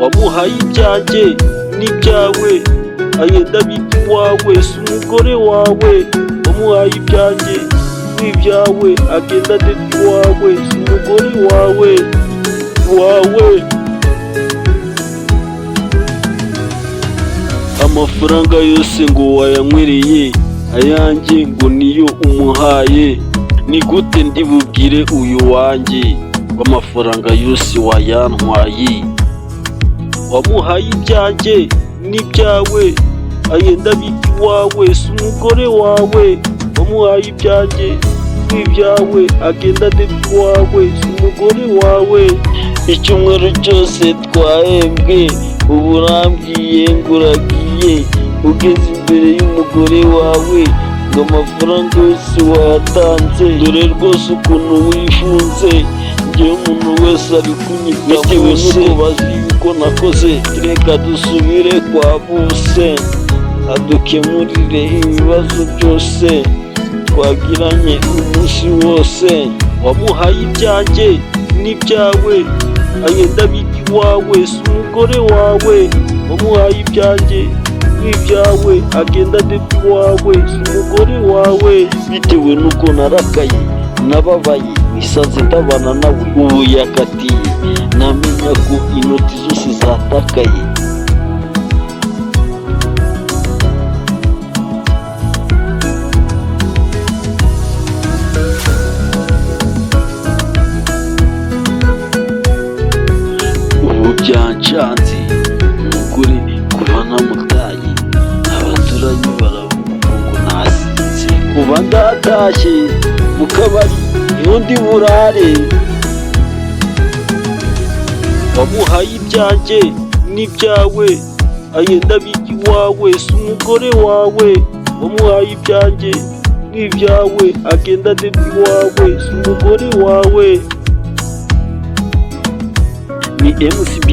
wamuhaye ibyanjye n'ibyawe agenda abika iwawe, si umugore wawe. Wamuhaye ibyanjye n'ibyawe agenda adeta iwawe, si umugore wawe. Amafaranga yose ngo wayanywereye, ayanjye ngo niyo umuhaye. Ni gute ndibubwire uyu wanjye amafaranga yose wayantwaye? Wamuhaye ibyanjye n'ibyawe agenda abika iwawe, si umugore wawe. Wamuhaye ibyanjye n'ibyawe agenda adeta iwawe, si umugore wawe. Icyumweru cyose twahembwe, ubu urambwiye ngo uragiye, ugeze imbere y'umugore wawe ngo amafaranga yose wayatanze. Dore rwose ukuntu wifunze, njyewe umuntu wese ari kunyita bitewe n'uko bazi yuko nakoze. Reka dusubire kwa bose adukemurire ibibazo byose twagiranye umunsi wose. Wamuhaye ibyanjye n'ibyawe agenda abika iwawe, si umugore wawe. Wamuhaye ibyanjye n'ibyawe agenda adeta iwawe, si umugore wawe. Bitewe n'uko narakaye nababaye nisanze ndabana nawe, ubu yakatiye namenya ko inoti zose zatakaye. Byanshanze umugore kuba namutaye, abaturanyi baravuga ngo nasinze. Kuba ndatashye mu kabari niho ndi burare. Wamuhaye ibyanjye n'ibyawe agenda abika iwawe, si umugore wawe. Wamuhaye ibyanjye n'ibyawe agenda adeta iwawe, si umugore wawe. Ni MCB,